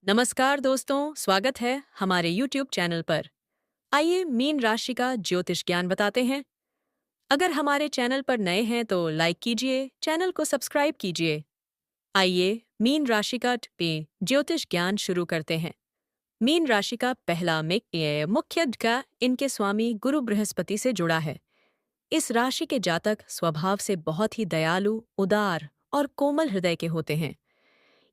नमस्कार दोस्तों, स्वागत है हमारे YouTube चैनल पर। आइए मीन राशि का ज्योतिष ज्ञान बताते हैं। अगर हमारे चैनल पर नए हैं तो लाइक कीजिए, चैनल को सब्सक्राइब कीजिए। आइए मीन राशि का पे ज्योतिष ज्ञान शुरू करते हैं। मीन राशि का पहला मुख्य का इनके स्वामी गुरु बृहस्पति से जुड़ा है। इस राशि के जातक स्वभाव से बहुत ही दयालु, उदार और कोमल हृदय के होते हैं।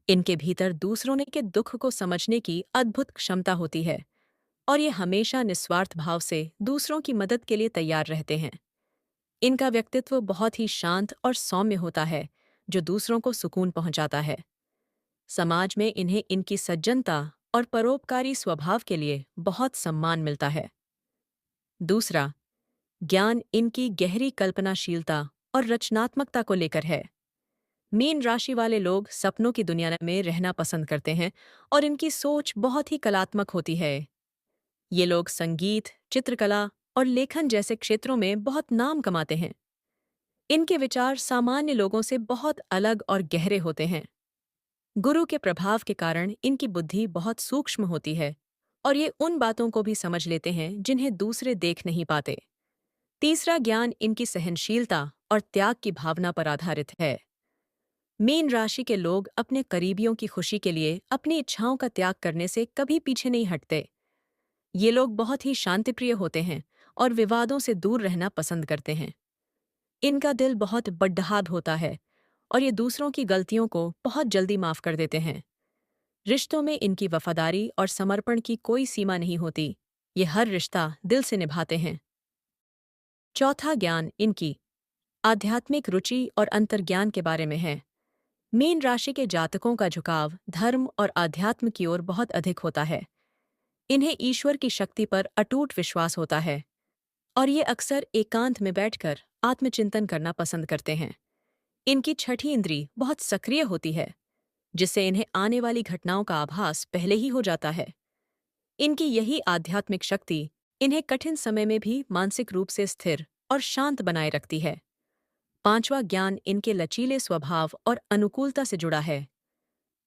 इनके भीतर दूसरों के दुख को समझने की अद्भुत क्षमता होती है और ये हमेशा निस्वार्थ भाव से दूसरों की मदद के लिए तैयार रहते हैं। इनका व्यक्तित्व बहुत ही शांत और सौम्य होता है, जो दूसरों को सुकून पहुंचाता है। समाज में इन्हें इनकी सज्जनता और परोपकारी स्वभाव के लिए बहुत सम्मान मिलता है। दूसरा, ज्ञान इनकी गहरी कल्पनाशीलता और रचनात्मकता को लेकर है। मीन राशि वाले लोग सपनों की दुनिया में रहना पसंद करते हैं और इनकी सोच बहुत ही कलात्मक होती है। ये लोग संगीत, चित्रकला और लेखन जैसे क्षेत्रों में बहुत नाम कमाते हैं। इनके विचार सामान्य लोगों से बहुत अलग और गहरे होते हैं। गुरु के प्रभाव के कारण इनकी बुद्धि बहुत सूक्ष्म होती है और ये उन बातों को भी समझ लेते हैं जिन्हें दूसरे देख नहीं पाते। तीसरा, ज्ञान इनकी सहनशीलता और त्याग की भावना पर आधारित है। मीन राशि के लोग अपने करीबियों की खुशी के लिए अपनी इच्छाओं का त्याग करने से कभी पीछे नहीं हटते। ये लोग बहुत ही शांतिप्रिय होते हैं और विवादों से दूर रहना पसंद करते हैं। इनका दिल बहुत बड्ढाद होता है और ये दूसरों की गलतियों को बहुत जल्दी माफ कर देते हैं। रिश्तों में इनकी वफादारी और समर्पण की कोई सीमा नहीं होती। ये हर रिश्ता दिल से निभाते हैं। चौथा, ज्ञान इनकी आध्यात्मिक रुचि और अंतर्ज्ञान के बारे में है। मीन राशि के जातकों का झुकाव धर्म और आध्यात्म की ओर बहुत अधिक होता है। इन्हें ईश्वर की शक्ति पर अटूट विश्वास होता है और ये अक्सर एकांत में बैठकर आत्मचिंतन करना पसंद करते हैं। इनकी छठी इंद्री बहुत सक्रिय होती है, जिससे इन्हें आने वाली घटनाओं का आभास पहले ही हो जाता है। इनकी यही आध्यात्मिक शक्ति इन्हें कठिन समय में भी मानसिक रूप से स्थिर और शांत बनाए रखती है। पांचवा, ज्ञान इनके लचीले स्वभाव और अनुकूलता से जुड़ा है।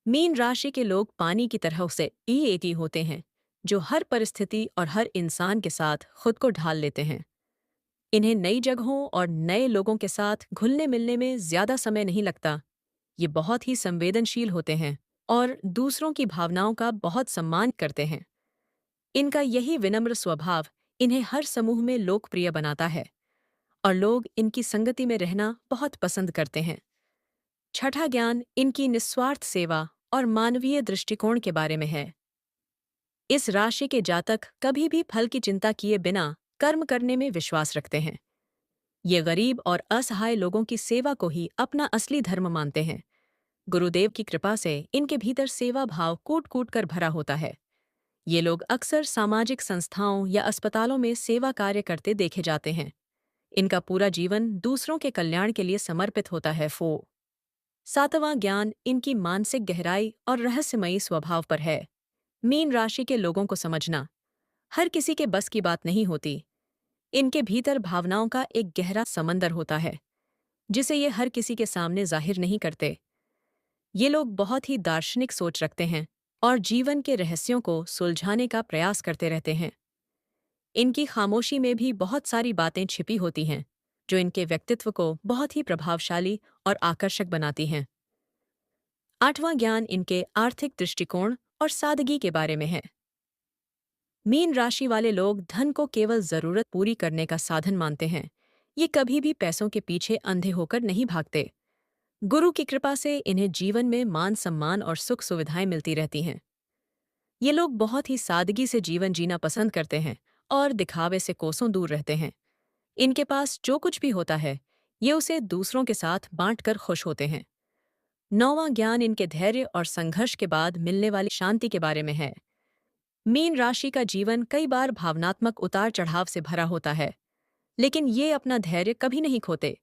मीन राशि के लोग पानी की तरह से एक होते हैं, जो हर परिस्थिति और हर इंसान के साथ खुद को ढाल लेते हैं। इन्हें नई जगहों और नए लोगों के साथ घुलने मिलने में ज्यादा समय नहीं लगता। ये बहुत ही संवेदनशील होते हैं और दूसरों की भावनाओं का बहुत सम्मान करते हैं। इनका यही विनम्र स्वभाव इन्हें हर समूह में लोकप्रिय बनाता है और लोग इनकी संगति में रहना बहुत पसंद करते हैं। छठा, ज्ञान इनकी निस्वार्थ सेवा और मानवीय दृष्टिकोण के बारे में है। इस राशि के जातक कभी भी फल की चिंता किए बिना कर्म करने में विश्वास रखते हैं। ये गरीब और असहाय लोगों की सेवा को ही अपना असली धर्म मानते हैं। गुरुदेव की कृपा से इनके भीतर सेवा भाव कूट कूट कर भरा होता है। ये लोग अक्सर सामाजिक संस्थाओं या अस्पतालों में सेवा कार्य करते देखे जाते हैं। इनका पूरा जीवन दूसरों के कल्याण के लिए समर्पित होता है। सातवां, ज्ञान इनकी मानसिक गहराई और रहस्यमयी स्वभाव पर है। मीन राशि के लोगों को समझना हर किसी के बस की बात नहीं होती। इनके भीतर भावनाओं का एक गहरा समंदर होता है, जिसे ये हर किसी के सामने जाहिर नहीं करते। ये लोग बहुत ही दार्शनिक सोच रखते हैं और जीवन के रहस्यों को सुलझाने का प्रयास करते रहते हैं। इनकी खामोशी में भी बहुत सारी बातें छिपी होती हैं, जो इनके व्यक्तित्व को बहुत ही प्रभावशाली और आकर्षक बनाती हैं। आठवां, ज्ञान इनके आर्थिक दृष्टिकोण और सादगी के बारे में है। मीन राशि वाले लोग धन को केवल जरूरत पूरी करने का साधन मानते हैं। ये कभी भी पैसों के पीछे अंधे होकर नहीं भागते। गुरु की कृपा से इन्हें जीवन में मान सम्मान और सुख सुविधाएं मिलती रहती हैं। ये लोग बहुत ही सादगी से जीवन जीना पसंद करते हैं और दिखावे से कोसों दूर रहते हैं। इनके पास जो कुछ भी होता है, ये उसे दूसरों के साथ बांटकर खुश होते हैं। नौवां, ज्ञान इनके धैर्य और संघर्ष के बाद मिलने वाली शांति के बारे में है। मीन राशि का जीवन कई बार भावनात्मक उतार चढ़ाव से भरा होता है, लेकिन ये अपना धैर्य कभी नहीं खोते।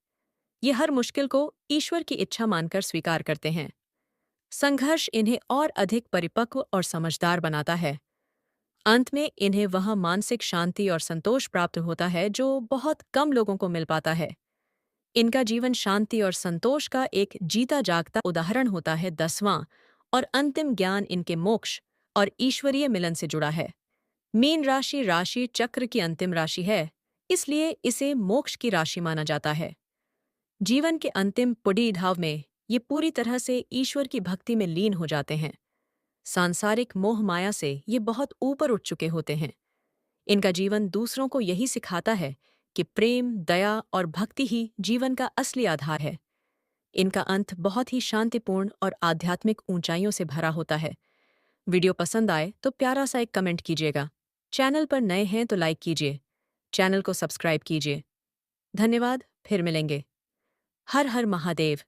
ये हर मुश्किल को ईश्वर की इच्छा मानकर स्वीकार करते हैं। संघर्ष इन्हें और अधिक परिपक्व और समझदार बनाता है। अंत में इन्हें वह मानसिक शांति और संतोष प्राप्त होता है जो बहुत कम लोगों को मिल पाता है। इनका जीवन शांति और संतोष का एक जीता जागता उदाहरण होता है। 10वां और अंतिम, ज्ञान इनके मोक्ष और ईश्वरीय मिलन से जुड़ा है। मीन राशि राशि चक्र की अंतिम राशि है, इसलिए इसे मोक्ष की राशि माना जाता है। जीवन के अंतिम पुड़ीधाव में ये पूरी तरह से ईश्वर की भक्ति में लीन हो जाते हैं। सांसारिक मोह माया से ये बहुत ऊपर उठ चुके होते हैं। इनका जीवन दूसरों को यही सिखाता है कि प्रेम, दया और भक्ति ही जीवन का असली आधार है। इनका अंत बहुत ही शांतिपूर्ण और आध्यात्मिक ऊंचाइयों से भरा होता है। वीडियो पसंद आए तो प्यारा सा एक कमेंट कीजिएगा। चैनल पर नए हैं तो लाइक कीजिए। चैनल को सब्सक्राइब कीजिए। धन्यवाद, फिर मिलेंगे। हर हर महादेव।